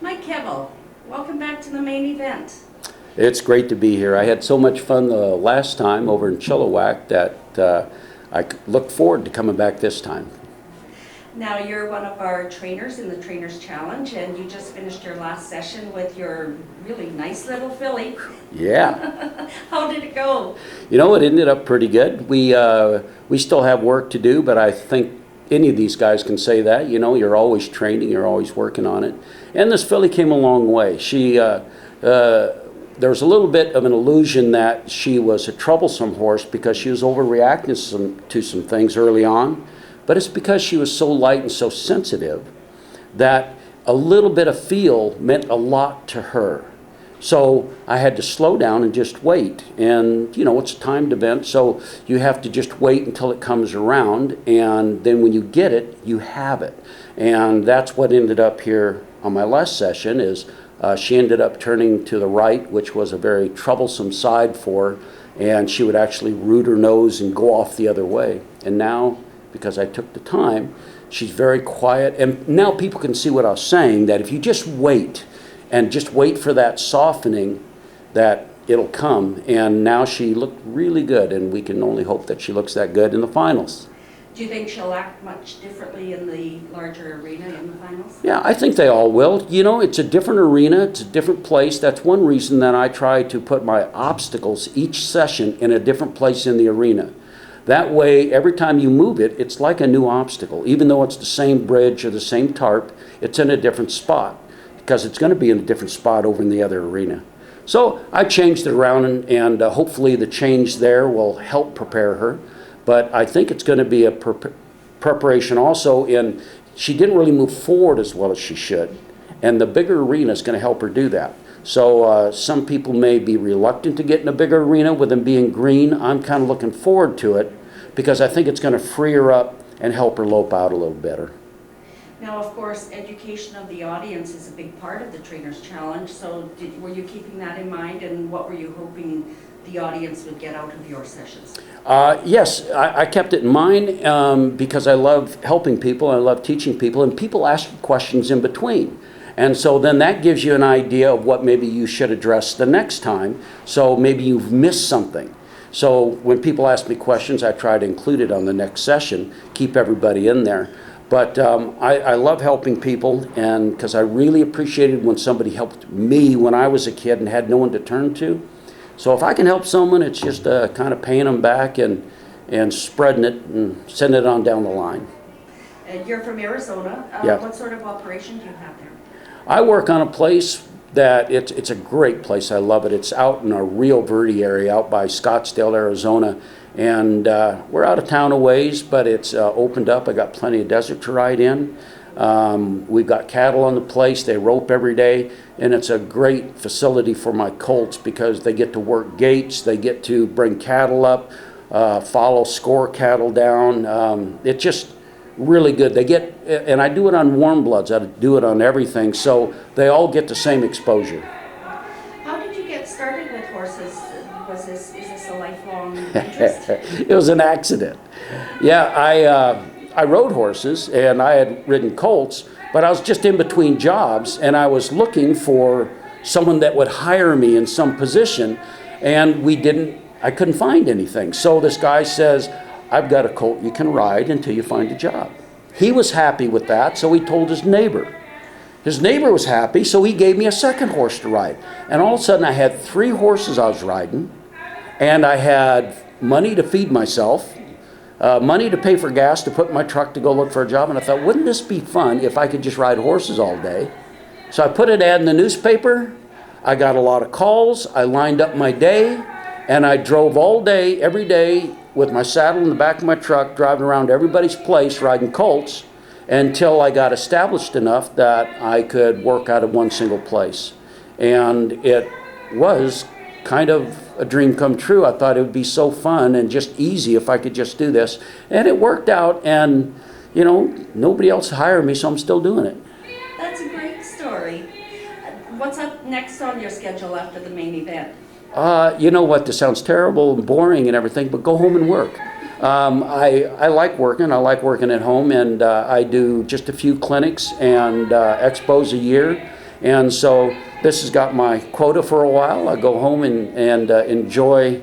Mike Kevil, welcome back to the main event. It's great to be here. I had so much fun the last time over in Chilliwack that I look forward to coming back this time. Now you're one of our trainers in the Trainers Challenge, and you just finished your last session with your really nice little filly. Yeah. How did it go? You know, it ended up pretty good. We still have work to do, but I think any of these guys can say that. You know, you're always training, you're always working on it. And this filly came a long way. There was a little bit of an illusion that she was a troublesome horse because she was overreacting to some things early on. But it's because she was so light and so sensitive that a little bit of feel meant a lot to her. So I had to slow down and just wait. And, you know, it's a timed event, so you have to just wait until it comes around. And then when you get it, you have it. And that's what ended up here on my last session is she ended up turning to the right, which was a very troublesome side for her. And she would actually root her nose and go off the other way. And now, because I took the time, she's very quiet. And now people can see what I was saying, that if you just wait and just wait for that softening, that it'll come. And now she looked really good, and we can only hope that she looks that good in the finals. Do you think she'll act much differently in the larger arena in the finals? Yeah, I think they all will. You know, it's a different arena, it's a different place. That's one reason that I try to put my obstacles each session in a different place in the arena. That way, every time you move it, it's like a new obstacle. Even though it's the same bridge or the same tarp, it's in a different spot because it's going to be in a different spot over in the other arena. So I changed it around, and hopefully the change there will help prepare her. But I think it's going to be a preparation also in she didn't really move forward as well as she should. And the bigger arena is going to help her do that. So some people may be reluctant to get in a bigger arena with them being green. I'm kind of looking forward to it because I think it's going to free her up and help her lope out a little better. Now, of course, education of the audience is a big part of the Trainers Challenge. So were you keeping that in mind, and what were you hoping the audience would get out of your sessions? Yes, I kept it in mind because I love helping people, I love teaching people, and people ask questions in between. And so then that gives you an idea of what maybe you should address the next time. So maybe you've missed something. So when people ask me questions, I try to include it on the next session, keep everybody in there. But I love helping people, and because I really appreciated when somebody helped me when I was a kid and had no one to turn to. So if I can help someone, it's just kind of paying them back and spreading it and sending it on down the line. And you're from Arizona. Yeah. What sort of operation do you have there? I work on a place that it's a great place. I love it. It's out in a Rio Verde area out by Scottsdale, Arizona. And we're out of town a ways, but it's opened up. I got plenty of desert to ride in. We've got cattle on the place. They rope every day. And it's a great facility for my colts because they get to work gates. They get to bring cattle up, follow score cattle down. It's just really good. They get, and I do it on warm bloods. I do it on everything. So they all get the same exposure. How did you get started with horses? Is this a lifelong interest? It was an accident. Yeah, I rode horses and I had ridden colts, but I was just in between jobs and I was looking for someone that would hire me in some position, and I couldn't find anything. So this guy says, I've got a colt you can ride until you find a job. He was happy with that, so he told his neighbor. His neighbor was happy, so he gave me a second horse to ride. And all of a sudden I had 3 horses I was riding, and I had money to feed myself, money to pay for gas to put in my truck to go look for a job. And I thought, wouldn't this be fun if I could just ride horses all day? So I put an ad in the newspaper. I got a lot of calls. I lined up my day, and I drove all day, every day, with my saddle in the back of my truck, driving around everybody's place, riding colts, until I got established enough that I could work out of one single place. And it was kind of a dream come true. I thought it would be so fun and just easy if I could just do this. And it worked out, and, you know, nobody else hired me, so I'm still doing it. That's a great story. What's up next on your schedule after the main event? You know what, this sounds terrible and boring and everything, but go home and work. I like working. I like working at home, and I do just a few clinics and expos a year. And so this has got my quota for a while. I go home and enjoy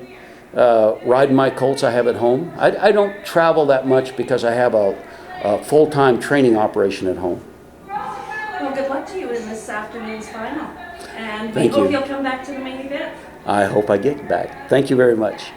riding my colts I have at home. I don't travel that much because I have a full-time training operation at home. Well, good luck to you in this afternoon's final. And we Thank hope you. you'll come back to the main event. I hope I get back. Thank you very much.